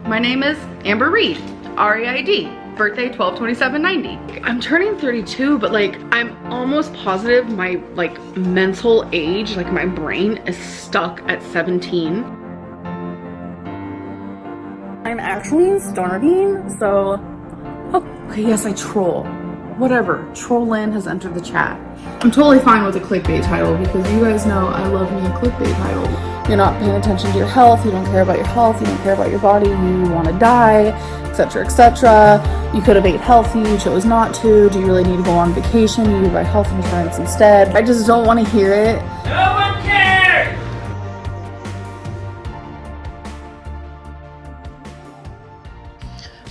My name is Amber Reed, R-E-I-D, birthday 12/27/90. I'm turning 32, but like I'm almost positive my like mental age, like my brain is stuck at 17. I'm actually starving, so okay, yes, I troll. Whatever, Trollin has entered the chat. I'm totally fine with a clickbait title because you guys know I love me a clickbait title. You're not paying attention to your health, you don't care about your health, you don't care about your body, you want to die, etc., etc. You could have ate healthy, you chose not to. Do you really need to go on vacation? You buy health insurance instead. I just don't want to hear it. No one cares!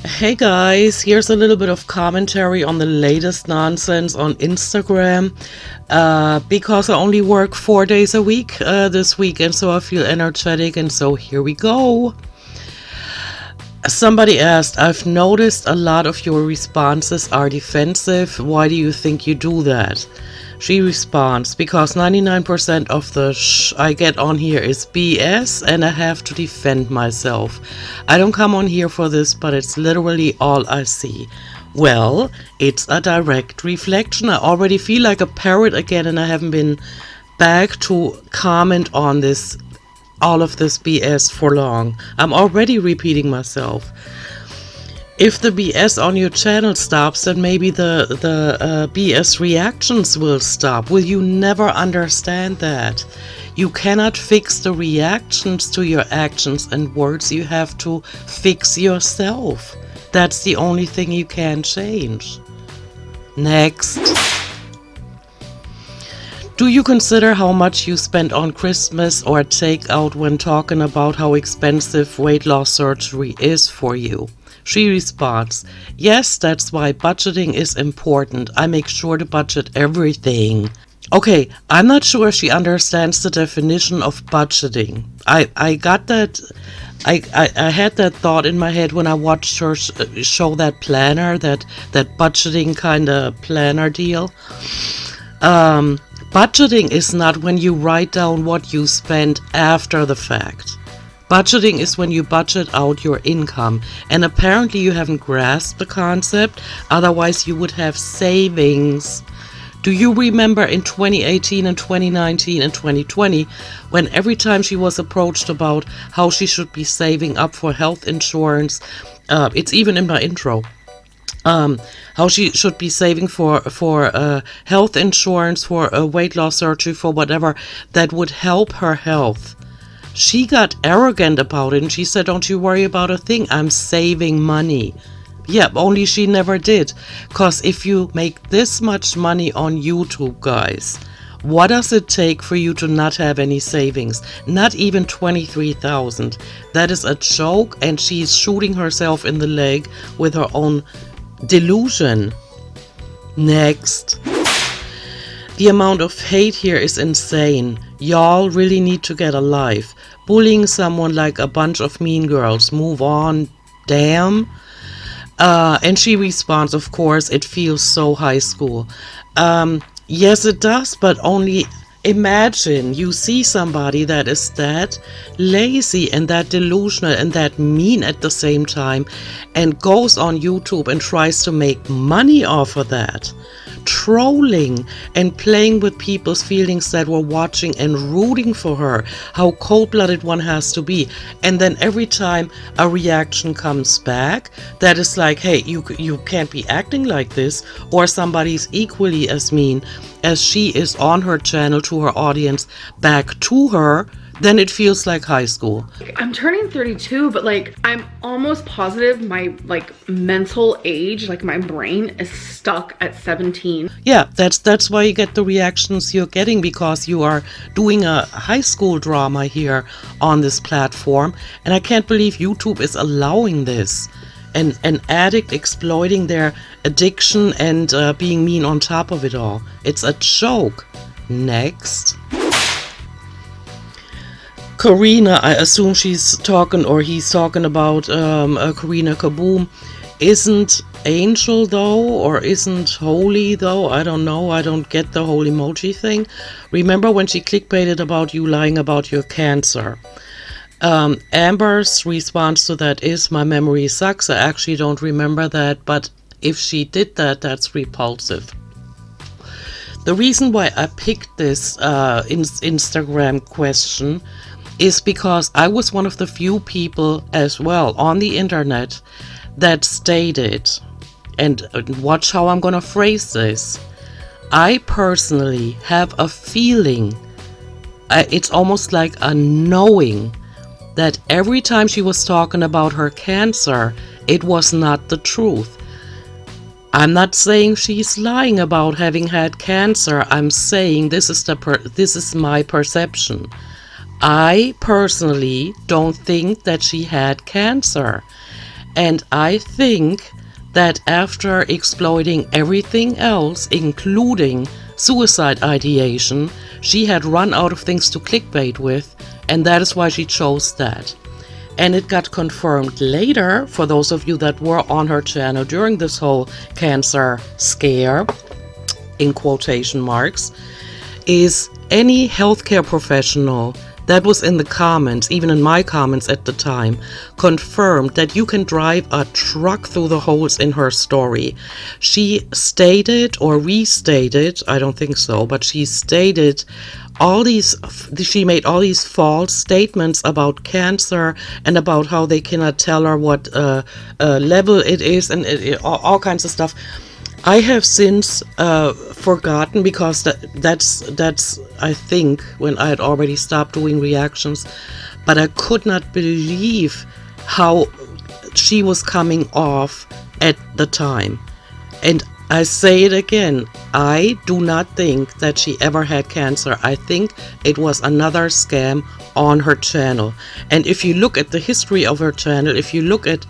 Hey guys, here's a little bit of commentary on the latest nonsense on Instagram. Because I only work 4 days a week this weekend, so I feel energetic, and so here we go. Somebody asked, I've noticed a lot of your responses are defensive. Why do you think you do that? She responds, because 99% of the I get on here is BS and I have to defend myself. I don't come on here for this, but it's literally all I see. Well, it's a direct reflection. I already feel like a parrot again, and I haven't been back to comment on this, all of this BS for long. I'm already repeating myself. If the BS on your channel stops, then maybe the BS reactions will stop. Will you never understand that? You cannot fix the reactions to your actions and words. You have to fix yourself. That's the only thing you can change. Next. Do you consider how much you spend on Christmas or takeout when talking about how expensive weight loss surgery is for you? She responds, yes, that's why budgeting is important. I make sure to budget everything. Okay, I'm not sure she understands the definition of budgeting. I got that. I had that thought in my head when I watched her show that planner, that budgeting kind of planner deal. Budgeting is not when you write down what you spend after the fact. Budgeting is when you budget out your income, and apparently you haven't grasped the concept, otherwise you would have savings. Do you remember in 2018 and 2019 and 2020, when every time she was approached about how she should be saving up for health insurance, it's even in my intro, how she should be saving for health insurance, for a weight loss surgery, for whatever that would help her health. She got arrogant about it and she said, don't you worry about a thing, I'm saving money. Yeah, only she never did. Because if you make this much money on YouTube, guys, what does it take for you to not have any savings? Not even 23,000. That is a joke, and she's shooting herself in the leg with her own delusion. Next. The amount of hate here is insane. Y'all really need to get a life. Bullying someone like a bunch of mean girls. Move on. Damn. And she responds, of course, it feels so high school. Yes, it does, but only imagine you see somebody that is that lazy and that delusional and that mean at the same time and goes on YouTube and tries to make money off of that. Trolling and playing with people's feelings that were watching and rooting for her, how cold-blooded one has to be. And then every time a reaction comes back that is like, hey, you can't be acting like this, or somebody's equally as mean as she is on her channel to her audience back to her, then it feels like high school. I'm turning 32, but like I'm almost positive my like mental age, like my brain is stuck at 17. Yeah, that's why you get the reactions you're getting, because you are doing a high school drama here on this platform, and I can't believe YouTube is allowing this. An addict exploiting their addiction and being mean on top of it all. It's a joke. Next. Karina, I assume she's talking, or he's talking about Karina Kaboom. Isn't angel though, or isn't holy though? I don't know. I don't get the whole emoji thing. Remember when she clickbaited about you lying about your cancer? Amber's response to that is, my memory sucks. I actually don't remember that, but if she did that, that's repulsive. The reason why I picked this Instagram question is because I was one of the few people as well on the internet that stated, and watch how I'm going to phrase this, I personally have a feeling, it's almost like a knowing, that every time she was talking about her cancer, it was not the truth. I'm not saying she's lying about having had cancer. I'm saying this is my perception. I personally don't think that she had cancer. And I think that after exploiting everything else, including suicide ideation, she had run out of things to clickbait with, and that is why she chose that. And it got confirmed later, for those of you that were on her channel during this whole cancer scare, in quotation marks, is any healthcare professional that was in the comments, even in my comments at the time, confirmed that you can drive a truck through the holes in her story. She stated or restated, I don't think so, but she stated she made all these false statements about cancer and about how they cannot tell her what level it is, and all kinds of stuff. I have since forgotten, because that's I think when I had already stopped doing reactions, but I could not believe how she was coming off at the time. And I say it again, I do not think that she ever had cancer. I think it was another scam on her channel. And if you look at the history of her channel, if you look at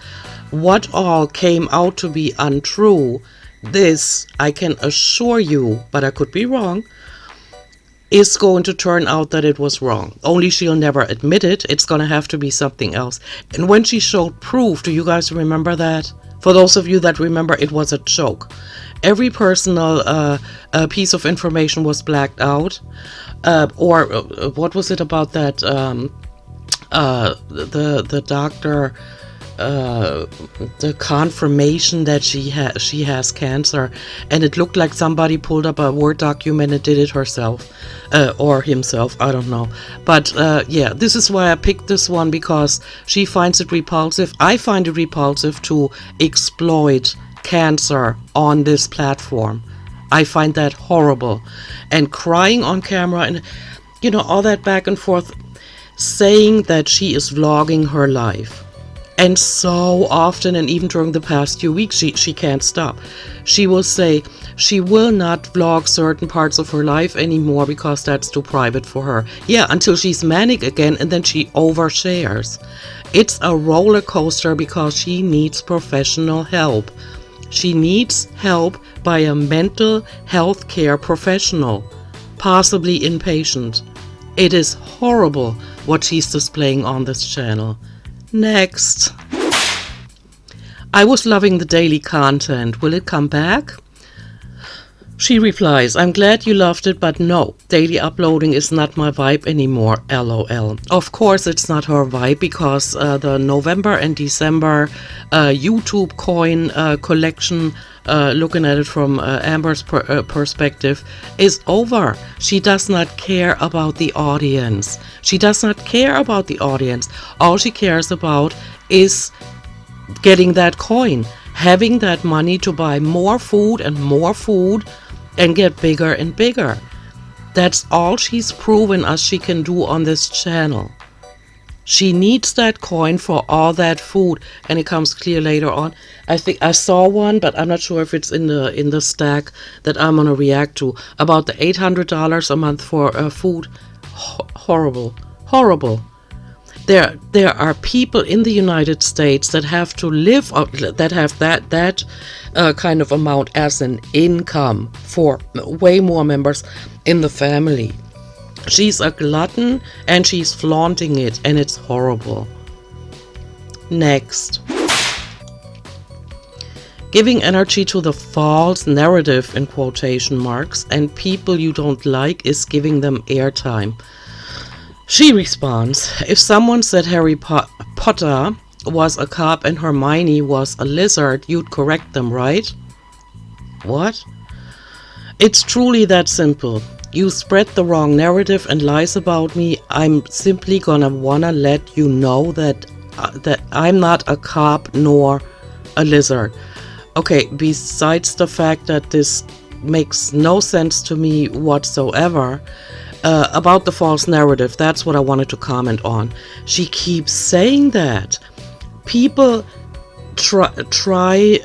what all came out to be untrue, this, I can assure you, but I could be wrong, is going to turn out that it was wrong. Only she'll never admit it. It's going to have to be something else. And when she showed proof, do you guys remember that? For those of you that remember, it was a joke. Every personal piece of information was blacked out. Or what was it about that? The doctor, the confirmation that she has cancer, and it looked like somebody pulled up a Word document and did it herself, or himself, I don't know. But yeah, this is why I picked this one, because she finds it repulsive. I find it repulsive to exploit cancer on this platform. I find that horrible. And crying on camera and, you know, all that back and forth, saying that she is vlogging her life. And so often, and even during the past few weeks, she can't stop. She will say she will not vlog certain parts of her life anymore because that's too private for her. Yeah, until she's manic again, and then she overshares. It's a roller coaster because she needs professional help. She needs help by a mental health care professional, possibly inpatient. It is horrible what she's displaying on this channel. Next. I was loving the daily content. Will it come back? She replies, I'm glad you loved it, but no, daily uploading is not my vibe anymore, LOL. Of course it's not her vibe, because the November and December YouTube coin collection, looking at it from Amber's perspective, is over. She does not care about the audience. She does not care about the audience. All she cares about is getting that coin, having that money to buy more food and get bigger and bigger. That's all she's proven us she can do on this channel. She needs that coin for all that food, and it comes clear later on. I think I saw one, but I'm not sure if it's in the stack that I'm gonna react to, about the $800 a month for food. Horrible. There are people in the United States that have to live, that have that kind of amount as an income for way more members in the family. She's a glutton and she's flaunting it, and it's horrible. Next. Giving energy to the false narrative, in quotation marks, and people you don't like is giving them airtime. She responds, if someone said Harry Potter was a cop and Hermione was a lizard, you'd correct them, right? What? It's truly that simple. You spread the wrong narrative and lies about me. I'm simply gonna wanna let you know that I'm not a cop nor a lizard. Okay, besides the fact that this makes no sense to me whatsoever, about the false narrative, that's what I wanted to comment on. She keeps saying that. People try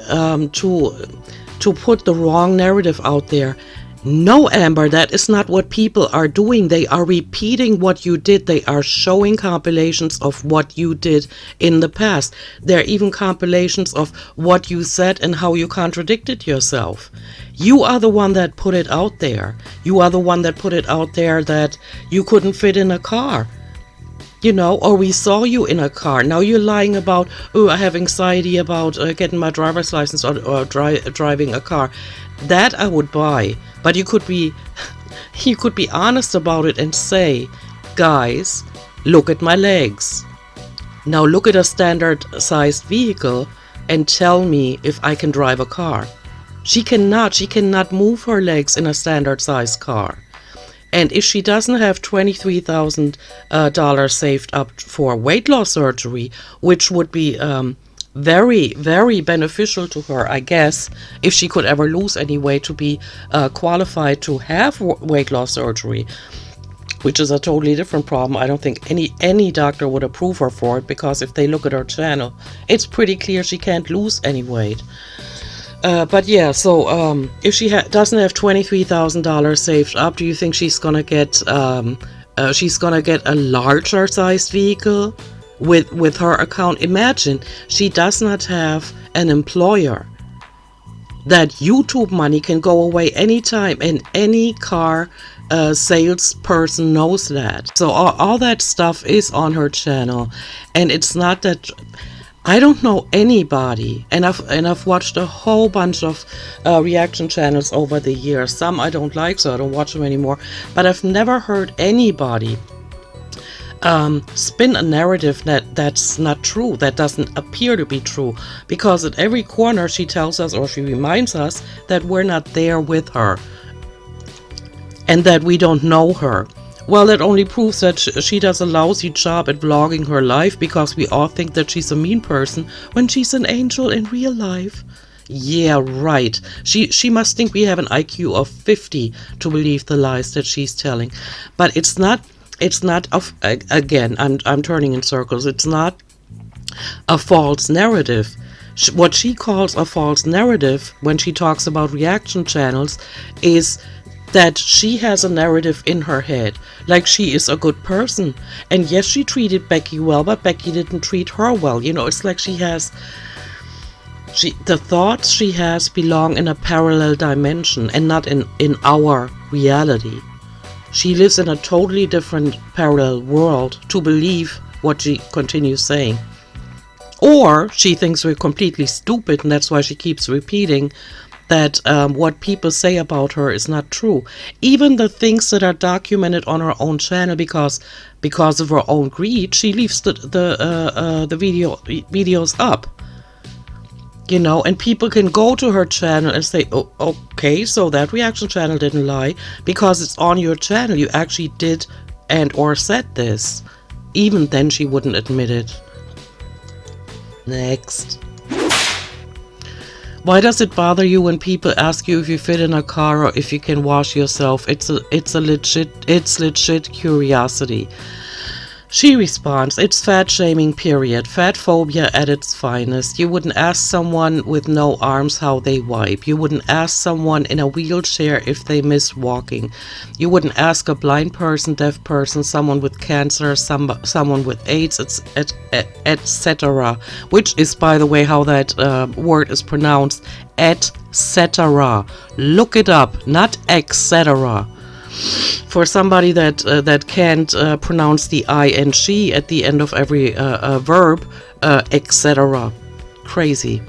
to put the wrong narrative out there. No, Amber, that is not what people are doing. They are repeating what you did. They are showing compilations of what you did in the past. There are even compilations of what you said and how you contradicted yourself. You are the one that put it out there. You are the one that put it out there that you couldn't fit in a car. You know, or we saw you in a car. Now you're lying about, oh, I have anxiety about getting my driver's license or driving a car. That I would buy. But you could be honest about it and say, guys, look at my legs. Now look at a standard sized vehicle and tell me if I can drive a car. She cannot move her legs in a standard sized car. And if she doesn't have $23,000 saved up for weight loss surgery, which would be very, very beneficial to her, I guess, if she could ever lose any weight to be qualified to have weight loss surgery, which is a totally different problem. I don't think any doctor would approve her for it, because if they look at her channel, it's pretty clear she can't lose any weight. But yeah, so if she doesn't have $23,000 saved up, do you think she's gonna get a larger sized vehicle with her account? Imagine she does not have an employer. That YouTube money can go away anytime, and any car salesperson knows that. So all that stuff is on her channel, and it's not that. I don't know anybody, and I've watched a whole bunch of reaction channels over the years. Some I don't like, so I don't watch them anymore. But I've never heard anybody spin a narrative that's not true, that doesn't appear to be true. Because at every corner she tells us, or she reminds us, that we're not there with her and that we don't know her. Well, that only proves that she does a lousy job at vlogging her life, because we all think that she's a mean person when she's an angel in real life. Yeah, right. She must think we have an IQ of 50 to believe the lies that she's telling. But it's not again, I'm turning in circles. It's not a false narrative. What she calls a false narrative when she talks about reaction channels is that she has a narrative in her head, like she is a good person. And yes, she treated Becky well, but Becky didn't treat her well. You know, it's like the thoughts she has belong in a parallel dimension and not in our reality. She lives in a totally different parallel world to believe what she continues saying. Or she thinks we're completely stupid, and that's why she keeps repeating that what people say about her is not true. Even the things that are documented on her own channel, because of her own greed, she leaves the videos up. You know, and people can go to her channel and say, oh, okay, so that reaction channel didn't lie, because it's on your channel. You actually did and or said this. Even then she wouldn't admit it. Next. Why does it bother you when people ask you if you fit in a car or if you can wash yourself? It's legit curiosity. She responds, it's fat shaming, period. Fat phobia at its finest. You wouldn't ask someone with no arms how they wipe. You wouldn't ask someone in a wheelchair if they miss walking. You wouldn't ask a blind person, deaf person, someone with cancer, someone with AIDS, etc. Which is, by the way, how that word is pronounced, etc. Look it up, not etc. For somebody that can't pronounce the ing at the end of every verb, etc. Crazy.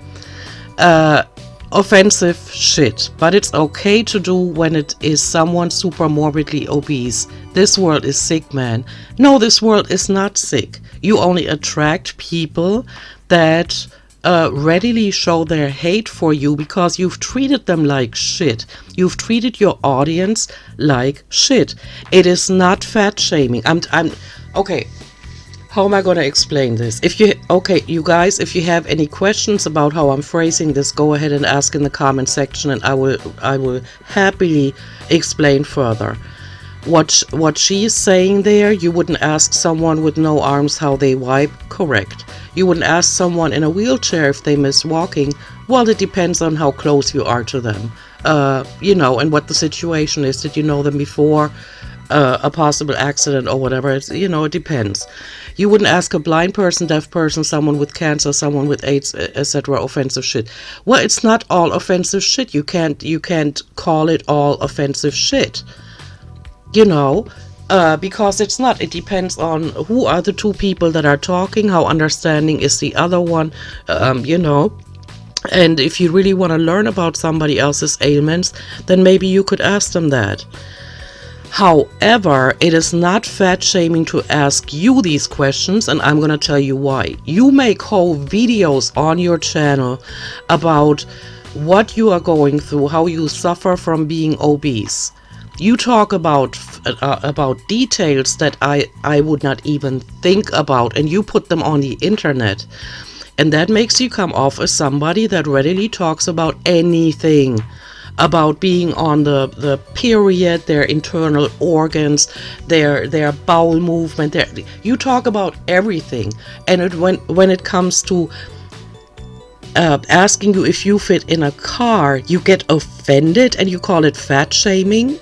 offensive shit, but it's okay to do when it is someone super morbidly obese. This world is sick, man. No, this world is not sick. You only attract people that readily show their hate for you because you've treated them like shit. You've treated your audience like shit. It is not fat shaming. I'm okay. How am I going to explain this? You guys, if you have any questions about how I'm phrasing this, go ahead and ask in the comment section, and I will happily explain further. What she is saying there, you wouldn't ask someone with no arms how they wipe, correct. You wouldn't ask someone in a wheelchair if they miss walking. Well, it depends on how close you are to them, and what the situation is. Did you know them before a possible accident or whatever? It depends. You wouldn't ask a blind person, deaf person, someone with cancer, someone with AIDS, etc. offensive shit. Well, it's not all offensive shit. You can't call it all offensive shit. Because it's not. It depends on who are the two people that are talking, how understanding is the other one, And if you really want to learn about somebody else's ailments, then maybe you could ask them that. However, it is not fat shaming to ask you these questions, and I'm going to tell you why. You make whole videos on your channel about what you are going through, how you suffer from being obese. You talk about details that I would not even think about, and you put them on the internet. And that makes you come off as somebody that readily talks about anything. About being on the period, their internal organs, their bowel movement. You talk about everything. And when it comes to asking you if you fit in a car, you get offended and you call it fat shaming?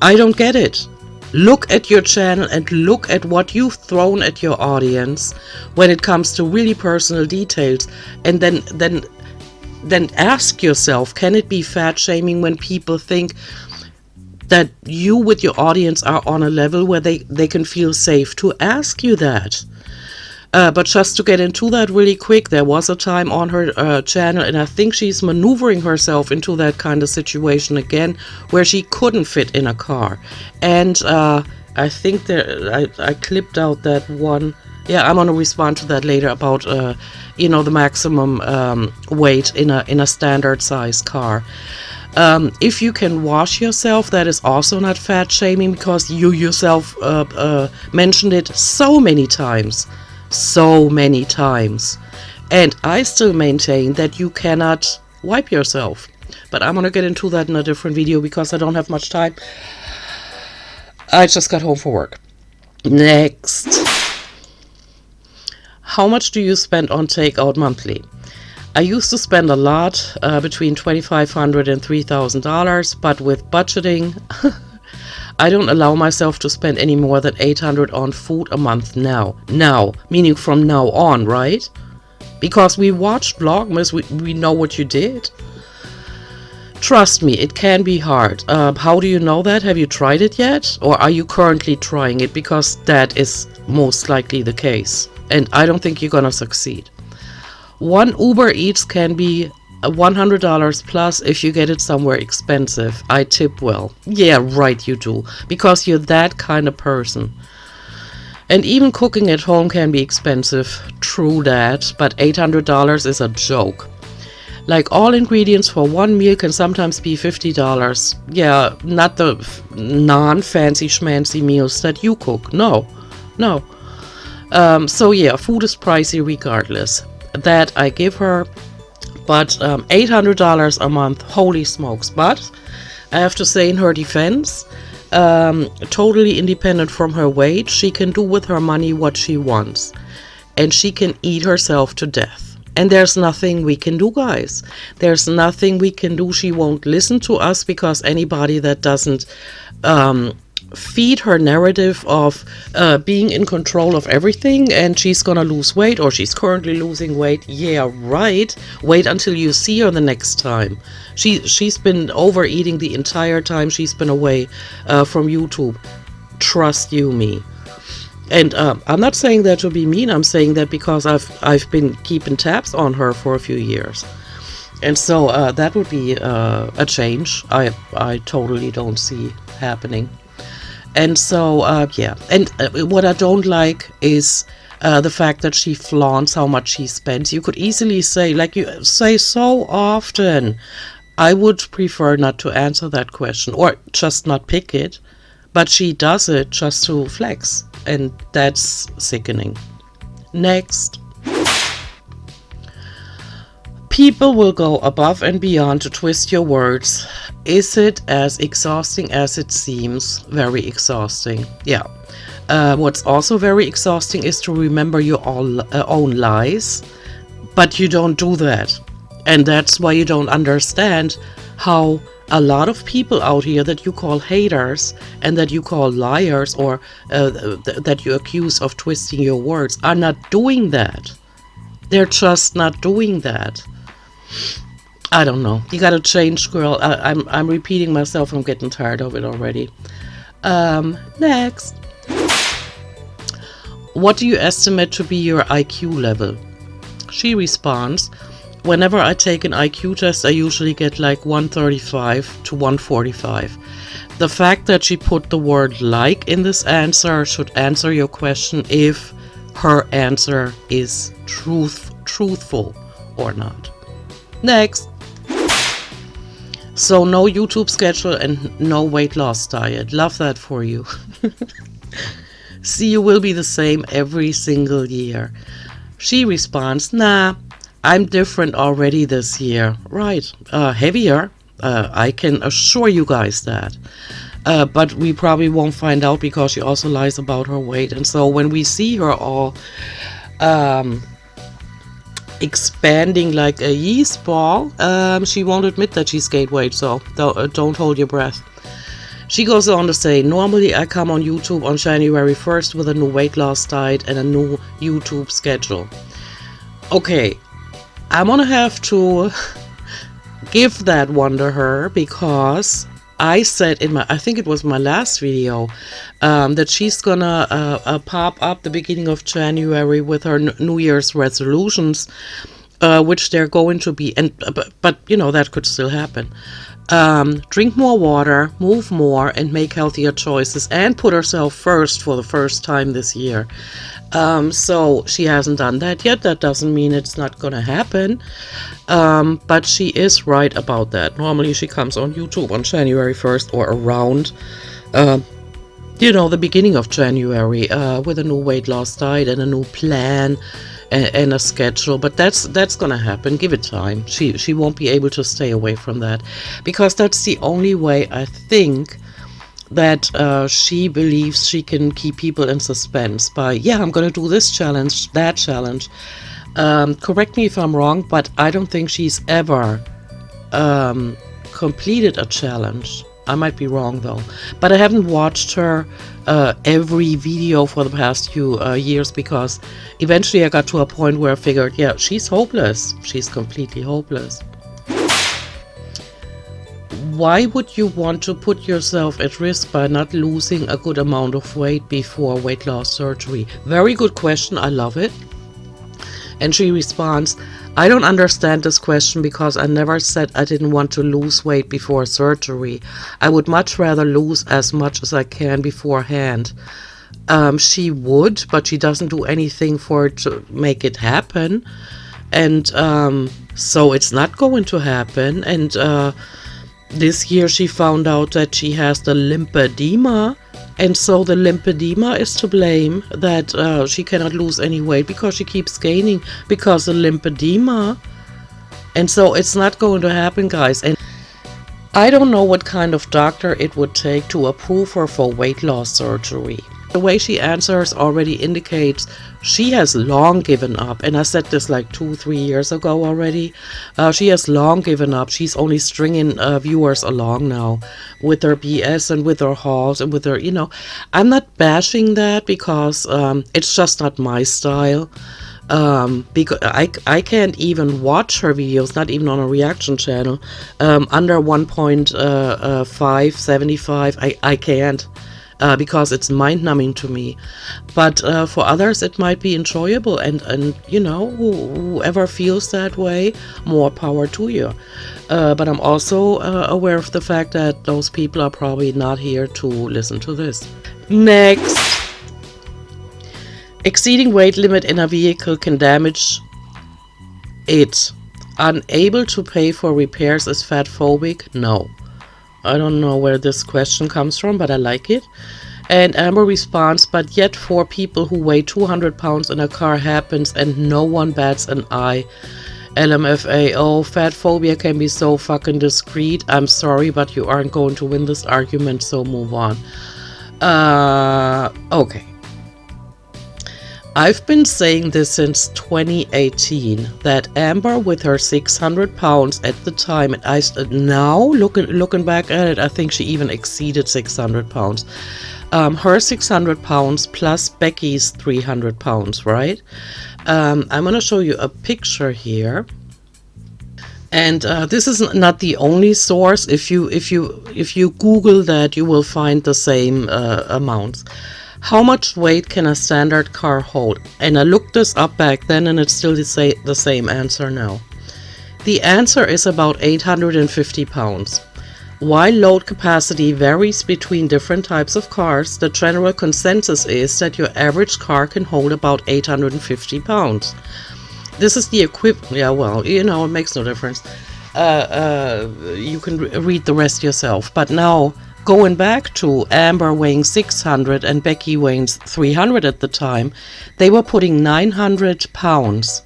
I don't get it. Look at your channel and look at what you've thrown at your audience when it comes to really personal details, and then ask yourself, can it be fat shaming when people think that you with your audience are on a level where they can feel safe to ask you that? But just to get into that really quick, there was a time on her channel, and I think she's maneuvering herself into that kind of situation again, where she couldn't fit in a car. And I think I clipped out that one. Yeah, I'm going to respond to that later about, the maximum weight in a standard size car. If you can wash yourself, that is also not fat shaming, because you yourself mentioned it so many times. And I still maintain that you cannot wipe yourself. But I'm going to get into that in a different video because I don't have much time. I just got home from work. Next. How much do you spend on takeout monthly? I used to spend a lot, between $2,500 and $3,000, but with budgeting, I don't allow myself to spend any more than $800 on food a month now. Now, meaning from now on, right? Because we watched Vlogmas, we know what you did. Trust me, it can be hard. How do you know that? Have you tried it yet? Or are you currently trying it? Because that is most likely the case. And I don't think you're gonna succeed. One Uber Eats can be $100 plus if you get it somewhere expensive. I tip well. Yeah, right, you do. Because you're that kind of person. And even cooking at home can be expensive. True that. But $800 is a joke. Like, all ingredients for one meal can sometimes be $50. Yeah, not the non-fancy schmancy meals that you cook. No. So yeah, food is pricey regardless. That I give her. But $800 a month, holy smokes. But I have to say, in her defense, totally independent from her wage, she can do with her money what she wants. And she can eat herself to death. And there's nothing we can do, guys. There's nothing we can do. She won't listen to us, because anybody that doesn't feed her narrative of being in control of everything, and she's gonna lose weight, or she's currently losing weight, yeah, right, wait until you see her the next time. She's been overeating the entire time she's been away from YouTube. Trust you me. And I'm not saying that to be mean. I'm saying that because I've been keeping tabs on her for a few years. And so that would be a change I totally don't see happening. And so, yeah. And what I don't like is the fact that she flaunts how much she spends. You could easily say, like you say so often, I would prefer not to answer that question or just not pick it. But she does it just to flex. And that's sickening. Next. People will go above and beyond to twist your words. Is it as exhausting as it seems? Very exhausting. Yeah. What's also very exhausting is to remember your own lies, but you don't do that. And that's why you don't understand how a lot of people out here that you call haters and that you call liars or that you accuse of twisting your words are not doing that. They're just not doing that. I don't know. You gotta change, girl. I'm repeating myself. I'm getting tired of it already. Next. What do you estimate to be your IQ level? She responds, whenever I take an IQ test, I usually get like 135 to 145. The fact that she put the word like in this answer should answer your question if her answer is truthful or not. Next. So no YouTube schedule and no weight loss diet. Love that for you. See, you will be the same every single year. She responds, nah, I'm different already this year. Right, heavier. I can assure you guys that. But we probably won't find out because she also lies about her weight. And so when we see her all expanding like a yeast ball, she won't admit that she's gained weight. So don't hold your breath. She goes on to say, normally I come on YouTube on January 1st with a new weight loss diet and a new YouTube schedule. Okay, I'm gonna have to give that one to her because I said in I think it was my last video, that she's gonna pop up the beginning of January with her New Year's resolutions, which they're going to be, but you know, that could still happen. Drink more water, move more, and make healthier choices, and put herself first for the first time this year. So she hasn't done that yet. That doesn't mean it's not gonna happen. But she is right about that. Normally she comes on YouTube on January 1st or around, the beginning of January, with a new weight loss diet and a new plan and a schedule. But that's gonna happen. Give it time. She won't be able to stay away from that, because that's the only way I think that she believes she can keep people in suspense by, I'm gonna do this challenge, that challenge. Correct me if I'm wrong, but I don't think she's ever completed a challenge. I might be wrong though, but I haven't watched her every video for the past few years, because eventually I got to a point where I figured, she's hopeless. She's completely hopeless. Why would you want to put yourself at risk by not losing a good amount of weight before weight loss surgery? Very good question. I love it. And she responds, I don't understand this question because I never said I didn't want to lose weight before surgery. I would much rather lose as much as I can beforehand. She would, but she doesn't do anything for it to make it happen. And so it's not going to happen. And this year she found out that she has the lymphedema, and so the lymphedema is to blame that she cannot lose any weight because she keeps gaining because of lymphedema. And so it's not going to happen, guys. And I don't know what kind of doctor it would take to approve her for weight loss surgery. The way she answers already indicates she has long given up. And I said this like 2-3 years ago already. She has long given up. She's only stringing viewers along now with her BS and with her hauls and with her, I'm not bashing that because it's just not my style. Because I can't even watch her videos, not even on a reaction channel, under 1.575. I can't. because it's mind-numbing to me. But for others, it might be enjoyable, and you know, whoever feels that way, more power to you. But I'm also aware of the fact that those people are probably not here to listen to this. Next. Exceeding weight limit in a vehicle can damage it. Unable to pay for repairs is fat phobic? No. I don't know where this question comes from, but I like it. And Amber responds, but yet 4 people who weigh 200 pounds in a car happens and no one bats an eye. LMFA, oh, fat phobia can be so fucking discreet. I'm sorry, but you aren't going to win this argument, so move on. Okay. I've been saying this since 2018, that Amber with her 600 pounds at the time, and now looking back at it, I think she even exceeded 600 pounds. Her 600 pounds plus Becky's 300 pounds, right? I'm going to show you a picture here. And this is not the only source. If you Google that, you will find the same amounts. How much weight can a standard car hold? And I looked this up back then, and it's still the same answer now. The answer is about 850 pounds. While load capacity varies between different types of cars, the general consensus is that your average car can hold about 850 pounds. This is the equivalent. Yeah, well, you know, it makes no difference. You can read the rest yourself. But now, going back to Amber weighing 600 and Becky weighing 300 at the time, they were putting 900 pounds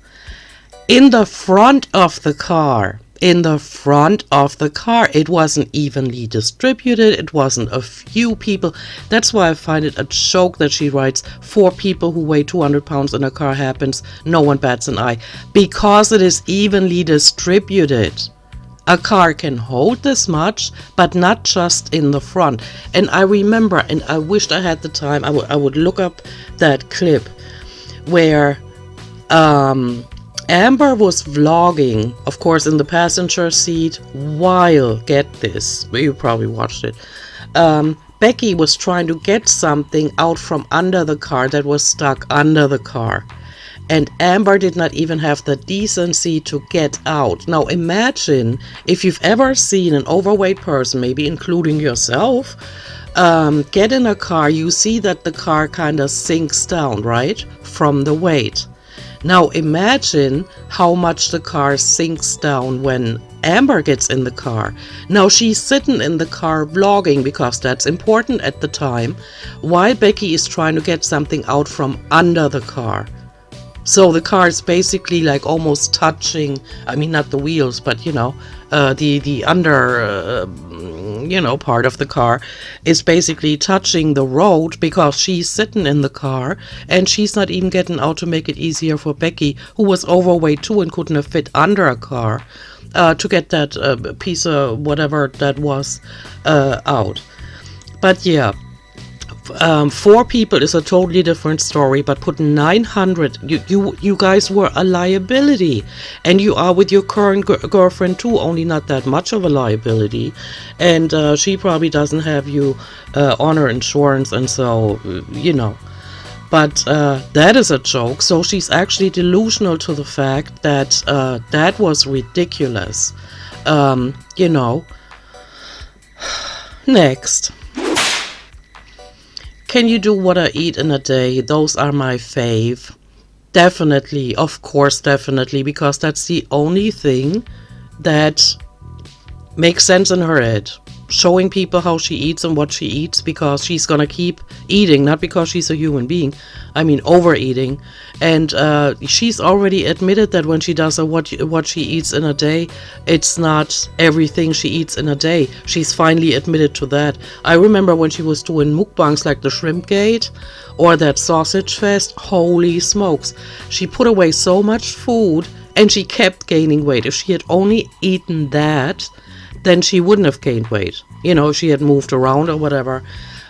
in the front of the car. In the front of the car. It wasn't evenly distributed. It wasn't a few people. That's why I find it a joke that she writes, 4 people who weigh 200 pounds in a car happens, no one bats an eye. Because it is evenly distributed. A car can hold this much, but not just in the front. And I remember, and I wished I had the time, I would look up that clip where Amber was vlogging, of course, in the passenger seat, while, get this, you probably watched it, Becky was trying to get something out from under the car that was stuck under the car. And Amber did not even have the decency to get out. Now imagine if you've ever seen an overweight person, maybe including yourself, get in a car, you see that the car kind of sinks down, right? From the weight. Now imagine how much the car sinks down when Amber gets in the car. Now she's sitting in the car vlogging because that's important at the time, while Becky is trying to get something out from under the car. So the car is basically like almost touching, I mean not the wheels, but you know, the under, you know, part of the car is basically touching the road because she's sitting in the car and she's not even getting out to make it easier for Becky, who was overweight too and couldn't have fit under a car, to get that piece of whatever that was out. But yeah. 4 people is a totally different story, but put 900, you guys were a liability, and you are with your current girlfriend too, only not that much of a liability, and she probably doesn't have you on her insurance, and so, you know, but that is a joke. So she's actually delusional to the fact that that was ridiculous, you know. Next. Can you do what I eat in a day? Those are my fave. Definitely, of course, definitely, because that's the only thing that makes sense in her head. Showing people how she eats and what she eats, because she's gonna keep eating, not because she's a human being. I mean, overeating. And she's already admitted that when she does what she eats in a day, it's not everything she eats in a day. She's finally admitted to that. I remember when she was doing mukbangs like the Shrimp Gate or that Sausage Fest. Holy smokes. She put away so much food and she kept gaining weight. If she had only eaten that, then she wouldn't have gained weight. You know, she had moved around or whatever.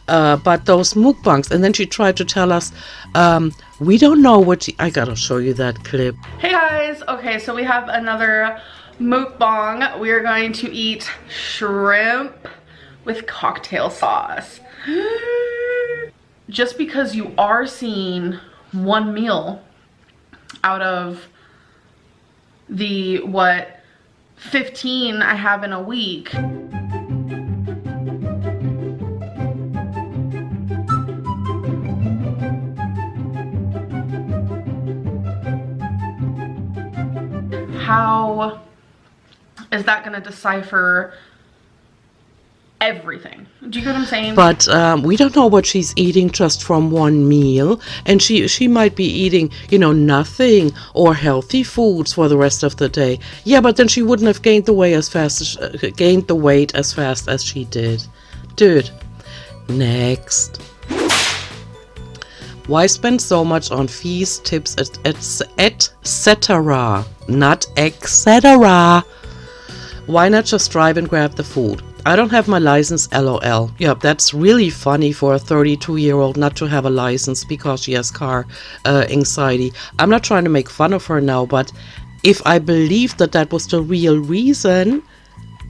But those mukbangs, and then she tried to tell us, we don't know what I gotta show you that clip. Hey guys, okay, so we have another mukbang. We are going to eat shrimp with cocktail sauce. just because you are seeing one meal out of the, 15 I have in a week, how is that going to decipher everything? Do you get what I'm saying? But we don't know what she's eating just from one meal, and she might be eating, you know, nothing or healthy foods for the rest of the day. Yeah, but then she wouldn't have gained the weight as fast as she did. Dude. Next. Why spend so much on fees, tips, etc.? Not etc. Why not just drive and grab the food? I don't have my license, LOL. Yeah, that's really funny for a 32-year-old not to have a license because she has car anxiety. I'm not trying to make fun of her now, but if I believed that that was the real reason,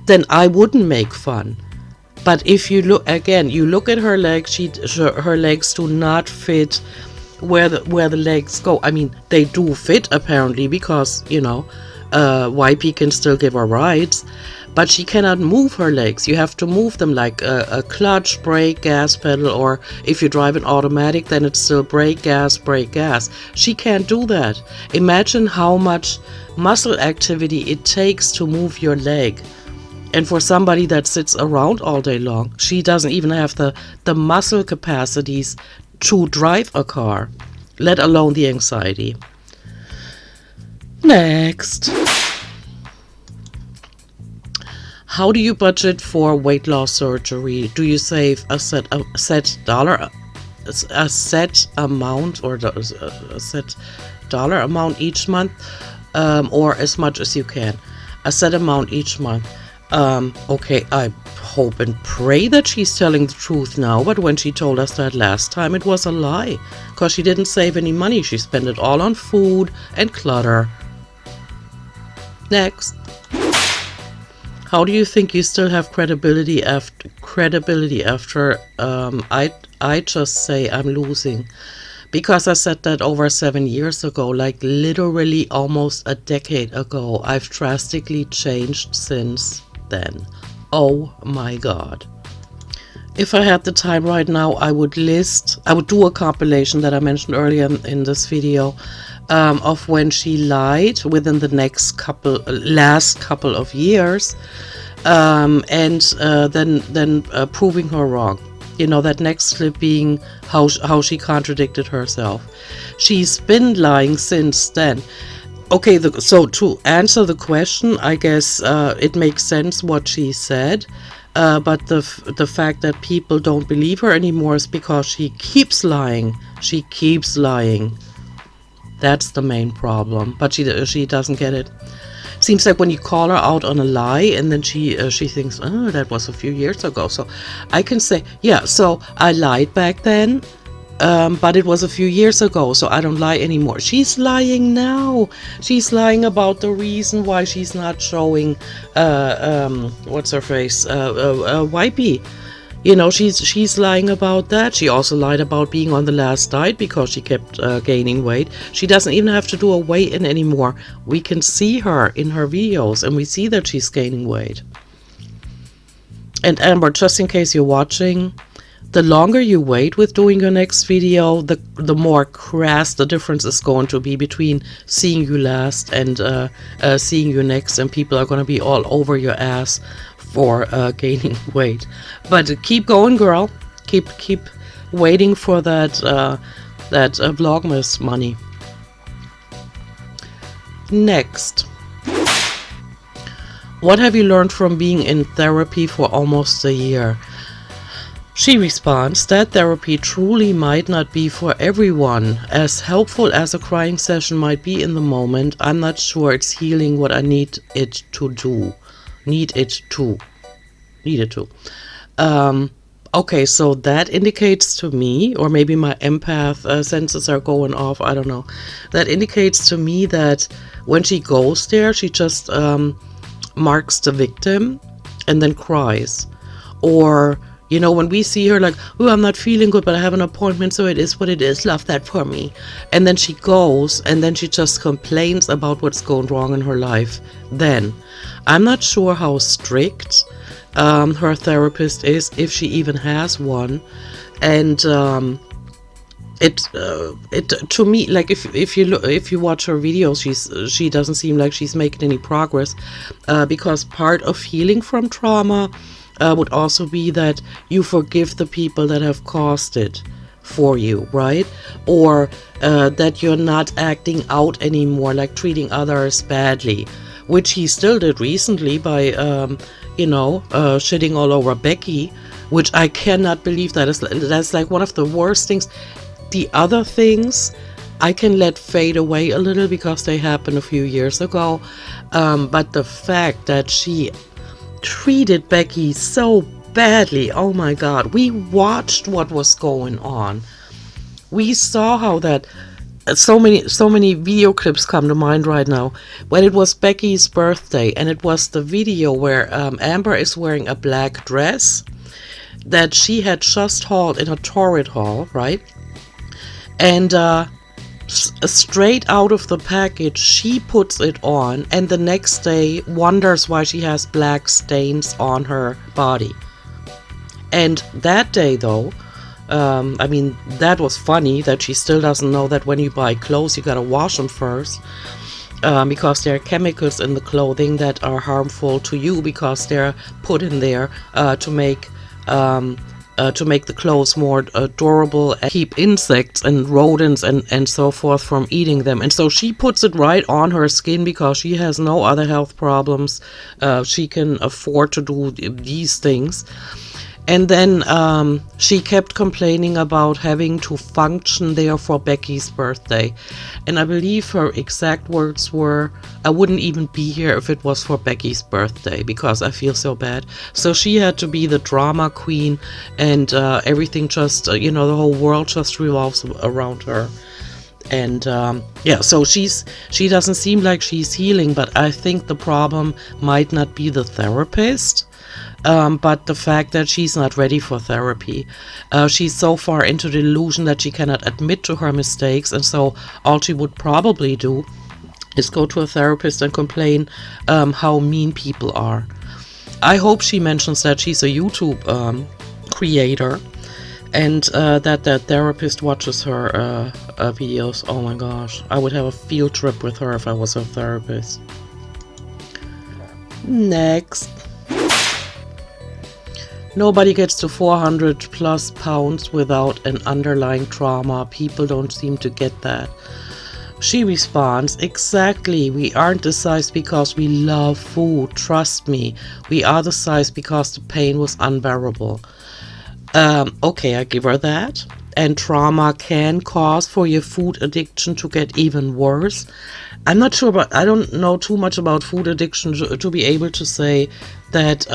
then I wouldn't make fun. But if you look again, you look at her legs, her legs do not fit where the legs go. I mean, they do fit apparently because, you know, YP can still give her rides, but she cannot move her legs. You have to move them like a clutch, brake, gas pedal, or if you drive an automatic, then it's still brake, gas, brake, gas. She can't do that. Imagine how much muscle activity it takes to move your leg. And for somebody that sits around all day long, she doesn't even have the muscle capacities to drive a car, let alone the anxiety. Next. How do you budget for weight loss surgery? Do you save a set amount or a set dollar amount each month, or as much as you can? A set amount each month. Okay, I hope and pray that she's telling the truth now, but when she told us that last time, it was a lie, because she didn't save any money. She spent it all on food and clutter. Next. How do you think you still have credibility after I just say I'm losing? Because I said that over 7 years ago, like literally almost a decade ago. I've drastically changed since then. Oh my God. If I had the time right now, I would do a compilation that I mentioned earlier in this video, of when she lied within the last couple of years, and then proving her wrong. You know, that next clip being how she contradicted herself. She's been lying since then. Okay, so to answer the question, I guess it makes sense what she said, but the fact that people don't believe her anymore is because she keeps lying. She keeps lying. That's the main problem. But she doesn't get it. Seems like when you call her out on a lie, and then she thinks, oh, that was a few years ago. So I can say, yeah, so I lied back then, but it was a few years ago, so I don't lie anymore. She's lying now. She's lying about the reason why she's not showing, what's her face, YP. You know, she's lying about that. She also lied about being on the last diet because she kept gaining weight. She doesn't even have to do a weigh-in anymore. We can see her in her videos, and we see that she's gaining weight. And Amber, just in case you're watching, the longer you wait with doing your next video, the more crass the difference is going to be between seeing you last and seeing you next, and people are going to be all over your ass for gaining weight. But keep going, girl. Keep waiting for that Vlogmas money. Next. What have you learned from being in therapy for almost a year? She responds that therapy truly might not be for everyone. As helpful as a crying session might be in the moment, I'm not sure it's healing what I need it to do. Needed to. Okay, so that indicates to me, or maybe my empath senses are going off, I don't know. That indicates to me that when she goes there, she just marks the victim and then cries. Or You know, when we see her like, oh, I'm not feeling good, but I have an appointment, so it is what it is. Love that for me. And then she goes, and then she just complains about what's going wrong in her life. Then, I'm not sure how strict her therapist is, if she even has one. And it to me, like, if you watch her videos, she doesn't seem like she's making any progress, because part of healing from trauma would also be that you forgive the people that have caused it for you, right? Or that you're not acting out anymore, like treating others badly, which he still did recently by shitting all over Becky, which I cannot believe. That's like one of the worst things. The other things I can let fade away a little because they happened a few years ago, but the fact that she treated Becky so badly, oh my god, we watched what was going on. We saw how that so many video clips come to mind right now. When it was Becky's birthday, and it was the video where Amber is wearing a black dress that she had just hauled in a torrid haul, right? And straight out of the package, she puts it on, and the next day wonders why she has black stains on her body. And that day, though, that was funny that she still doesn't know that when you buy clothes, you gotta wash them first, because there are chemicals in the clothing that are harmful to you because they're put in there to make the clothes more durable and keep insects and rodents and so forth from eating them. And so she puts it right on her skin because she has no other health problems. She can afford to do these things. And then she kept complaining about having to function there for Becky's birthday. And I believe her exact words were, I wouldn't even be here if it was for Becky's birthday because I feel so bad. So she had to be the drama queen, and everything just, the whole world just revolves around her. And so she doesn't seem like she's healing, but I think the problem might not be the therapist. But the fact that she's not ready for therapy. She's so far into the delusion that she cannot admit to her mistakes, and so all she would probably do is go to a therapist and complain how mean people are. I hope she mentions that she's a YouTube creator, and that therapist watches her videos. Oh my gosh, I would have a field trip with her if I was her therapist. Next. Nobody gets to 400 plus pounds without an underlying trauma. People don't seem to get that. She responds, exactly. We aren't the size because we love food. Trust me. We are the size because the pain was unbearable. Okay, I give her that. And trauma can cause for your food addiction to get even worse. I'm not sure, but I don't know too much about food addiction to be able to say that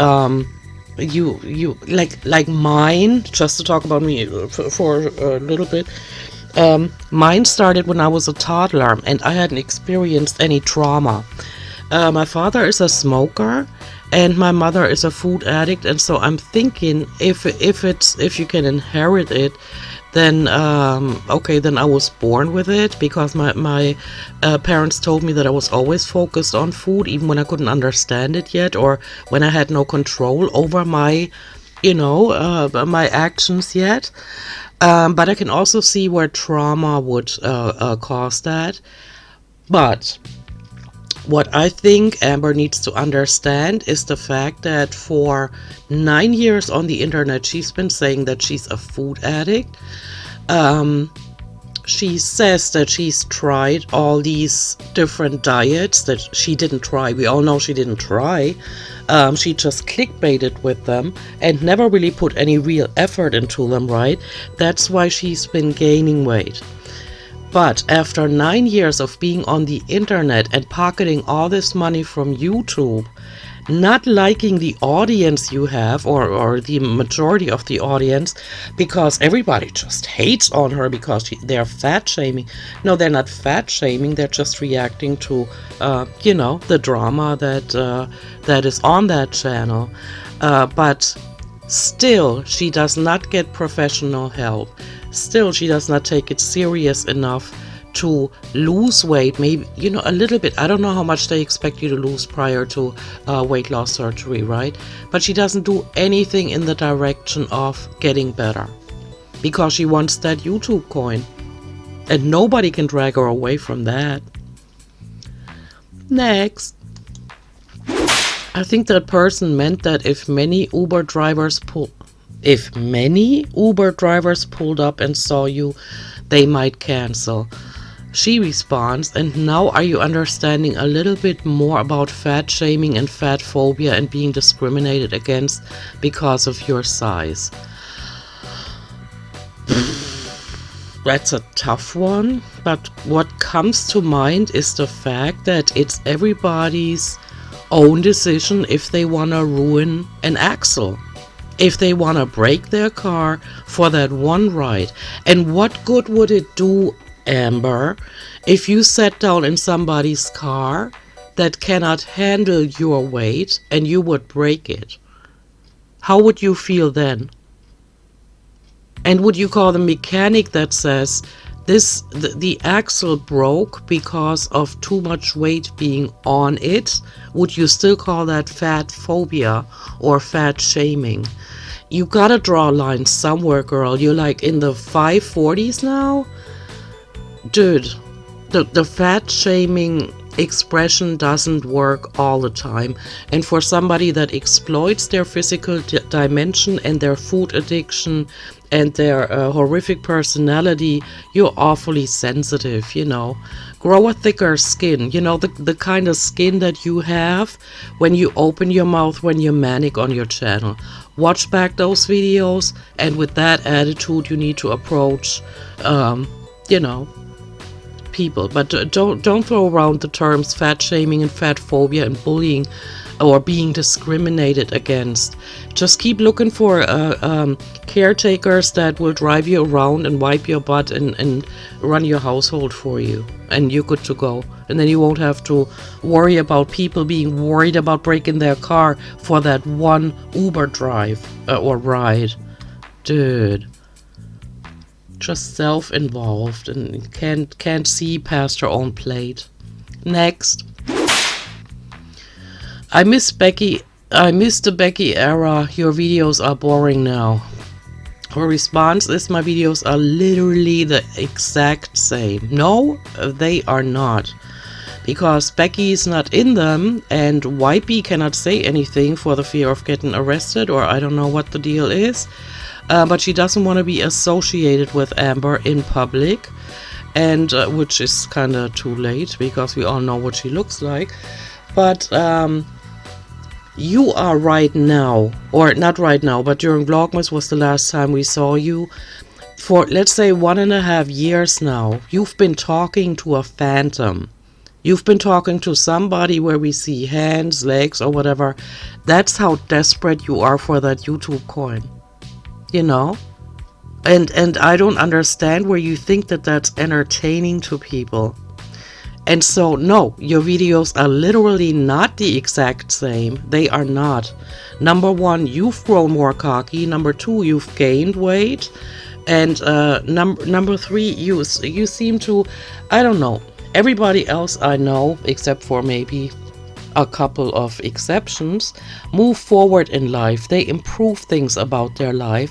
you like mine, just to talk about me for a little bit. Mine started when I was a toddler and I hadn't experienced any trauma. My father is a smoker and my mother is a food addict, and so I'm thinking if you can inherit it, then then I was born with it, because my parents told me that I was always focused on food, even when I couldn't understand it yet, or when I had no control over my my actions yet. But I can also see where trauma would cause that. But what I think Amber needs to understand is the fact that for 9 years on the internet, she's been saying that she's a food addict. She says that she's tried all these different diets that she didn't try. We all know she didn't try. She just clickbaited with them and never really put any real effort into them, right? That's why she's been gaining weight. But after 9 years of being on the internet and pocketing all this money from YouTube, not liking the audience you have, or the majority of the audience, because everybody just hates on her because they're fat shaming. No, they're not fat shaming. They're just reacting to, the drama that is on that channel. But Still, she does not get professional help. Still, she does not take it serious enough to lose weight, maybe, a little bit. I don't know how much they expect you to lose prior to weight loss surgery, right? But she doesn't do anything in the direction of getting better because she wants that YouTube coin. And nobody can drag her away from that. Next. I think that person meant that if many Uber drivers pulled up and saw you, they might cancel. She responds, and now are you understanding a little bit more about fat shaming and fat phobia and being discriminated against because of your size? That's a tough one, but what comes to mind is the fact that it's everybody's own decision if they want to ruin an axle, if they want to break their car for that one ride. And what good would it do, Amber, if you sat down in somebody's car that cannot handle your weight and you would break it? How would you feel then? And would you call the mechanic that says the axle broke because of too much weight being on it, would you still call that fat phobia or fat shaming? You gotta draw a line somewhere, girl. You're like in the 540s now? Dude, the fat shaming expression doesn't work all the time. And for somebody that exploits their physical dimension and their food addiction and their horrific personality, you're awfully sensitive, Grow a thicker skin, the kind of skin that you have when you open your mouth when you're manic on your channel. Watch back those videos, and with that attitude you need to approach, people. But don't throw around the terms fat shaming and fat phobia and bullying or being discriminated against. Just keep looking for caretakers that will drive you around and wipe your butt and run your household for you, and you're good to go. And then you won't have to worry about people being worried about breaking their car for that one Uber drive or ride. Dude, just self-involved and can't see past her own plate. Next. I miss the Becky era. Your videos are boring now. Her response is, my videos are literally the exact same. No, they are not. Because Becky is not in them, and Wipey cannot say anything for the fear of getting arrested, or I don't know what the deal is. But she doesn't want to be associated with Amber in public, and which is kind of too late because we all know what she looks like. But you are right now, or not right now, but during Vlogmas was the last time we saw you. For, let's say, 1.5 years now, you've been talking to a phantom. You've been talking to somebody where we see hands, legs, or whatever. That's how desperate you are for that YouTube coin. And I don't understand where you think that that's entertaining to people. And so, no, your videos are literally not the exact same. They are not. Number one, you've grown more cocky. Number two, you've gained weight. And number three, you seem to, I don't know, everybody else I know, except for maybe a couple of exceptions, move forward in life. They improve things about their life.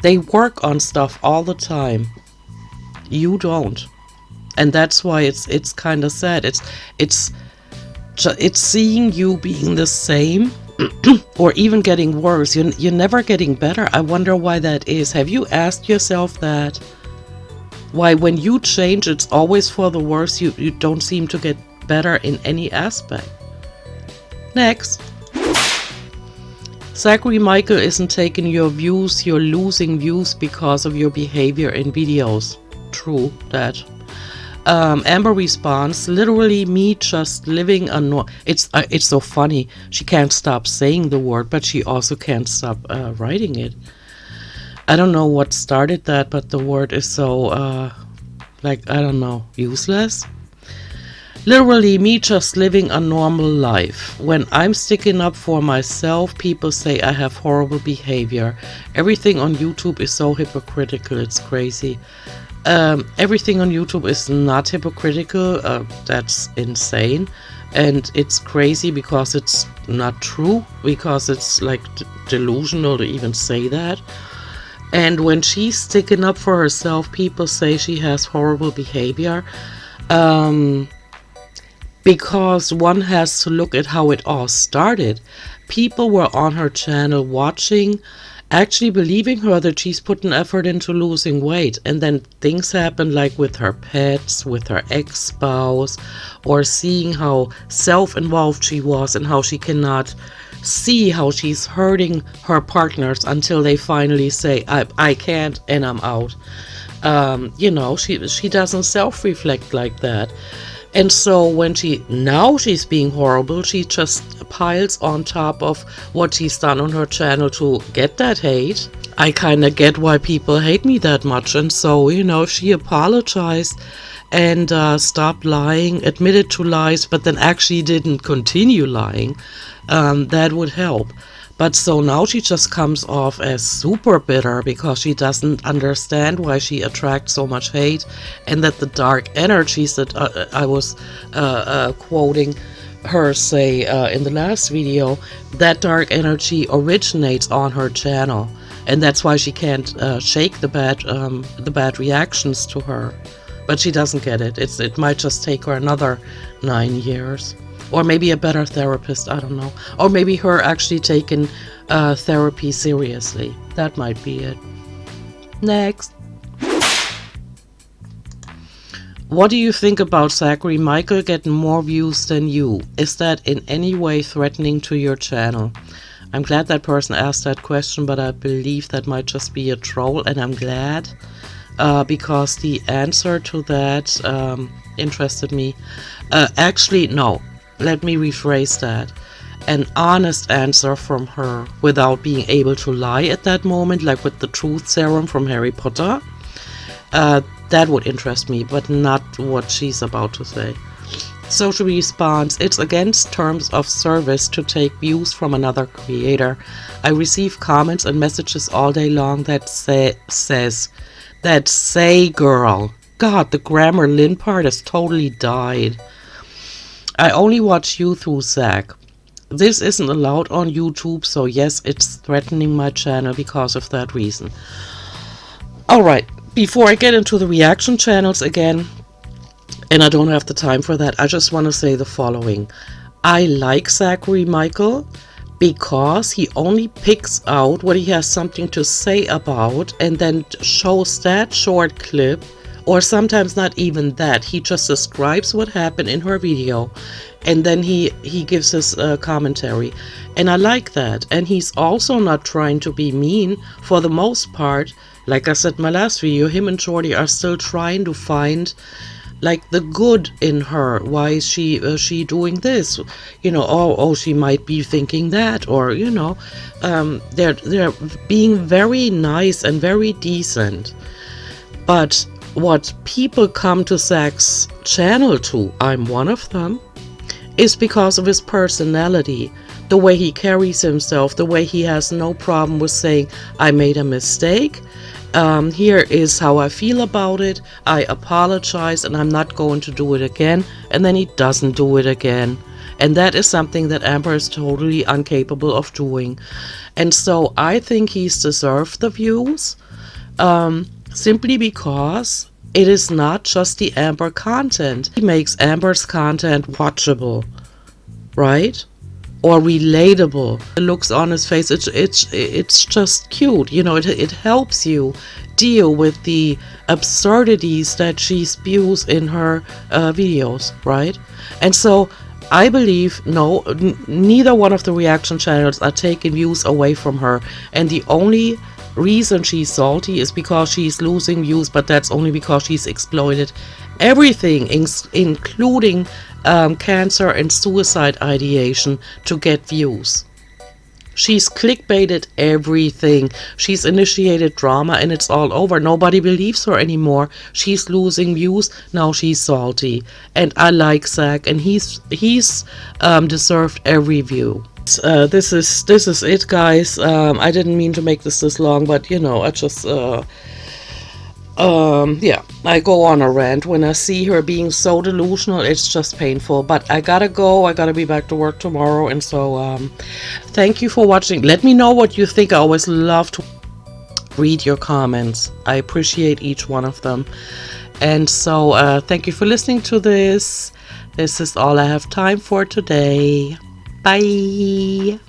They work on stuff all the time. You don't. And that's why it's kind of sad. It's seeing you being the same or even getting worse. You're never getting better. I wonder why that is. Have you asked yourself that? Why when you change, it's always for the worse? You don't seem to get better in any aspect. Next. Zachary Michael isn't taking your views. You're losing views because of your behavior in videos. True that. Amber responds, literally me just living a it's so funny. She can't stop saying the word, but she also can't stop writing it. I don't know what started that, but the word is so I don't know, useless. Literally me just living a normal life. When I'm sticking up for myself, people say I have horrible behavior. Everything on YouTube is so hypocritical, it's crazy. Everything on YouTube is not hypocritical. That's insane. And it's crazy because it's not true, because it's like delusional to even say that. And when she's sticking up for herself, people say she has horrible behavior. Because one has to look at how it all started. People were on her channel watching, actually believing her that she's put an effort into losing weight, and then things happen like with her pets, with her ex-spouse, or seeing how self-involved she was and how she cannot see how she's hurting her partners until they finally say, I can't and I'm out. She doesn't self-reflect like that. And so when she's being horrible, she just piles on top of what she's done on her channel to get that hate. I kind of get why people hate me that much. And so, if she apologized and stopped lying, admitted to lies, but then actually didn't continue lying, that would help. But so now she just comes off as super bitter because she doesn't understand why she attracts so much hate, and that the dark energies that I was quoting her say in the last video, that dark energy originates on her channel, and that's why she can't shake the bad reactions to her. But she doesn't get it. It might just take her another 9 years. Or maybe a better therapist, I don't know. Or maybe her actually taking therapy seriously. That might be it. Next. What do you think about Zachary Michael getting more views than you? Is that in any way threatening to your channel? I'm glad that person asked that question, but I believe that might just be a troll, and I'm glad because the answer to that interested me. Actually, no. Let me rephrase that. An honest answer from her without being able to lie at that moment, like with the truth serum from Harry Potter. That would interest me, but not what she's about to say. Social response. It's against terms of service to take views from another creator. I receive comments and messages all day long that say girl. God, the grammar Lynn part has totally died. I only watch you through Zach. This isn't allowed on YouTube, so yes, it's threatening my channel because of that reason. Alright, before I get into the reaction channels again, and I don't have the time for that, I just want to say the following. I like Zachary Michael because he only picks out what he has something to say about and then shows that short clip. Or sometimes not even that. He just describes what happened in her video, and then he gives his commentary. And I like that. And he's also not trying to be mean. For the most part, like I said in my last video, him and Jordy are still trying to find like the good in her. Why is she doing this? She might be thinking that, or they're being very nice and very decent. But what people come to Zach's channel to, I'm one of them, is because of his personality, the way he carries himself, the way he has no problem with saying, I made a mistake, here is how I feel about it, I apologize and I'm not going to do it again, and then he doesn't do it again. And that is something that Amber is totally incapable of doing. And so I think he's deserved the views. Simply because it is not just the Amber content. He makes Amber's content watchable, right? Or relatable. The looks on his face, it's just cute. It helps you deal with the absurdities that she spews in her videos, right? And so I believe neither one of the reaction channels are taking views away from her, and the only reason she's salty is because she's losing views, but that's only because she's exploited everything, including cancer and suicide ideation, to get views. She's clickbaited everything. She's initiated drama and it's all over. Nobody believes her anymore. She's losing views. Now she's salty. And I like Zach, and he's deserved every view. This is it, guys. I didn't mean to make this long, but you know, I just yeah, I go on a rant when I see her being so delusional. It's just painful, but I gotta go. I gotta be back to work tomorrow, and so thank you for watching. Let me know what you think. I always love to read your comments. I appreciate each one of them. And so thank you for listening to this. This is all I have time for today. Bye.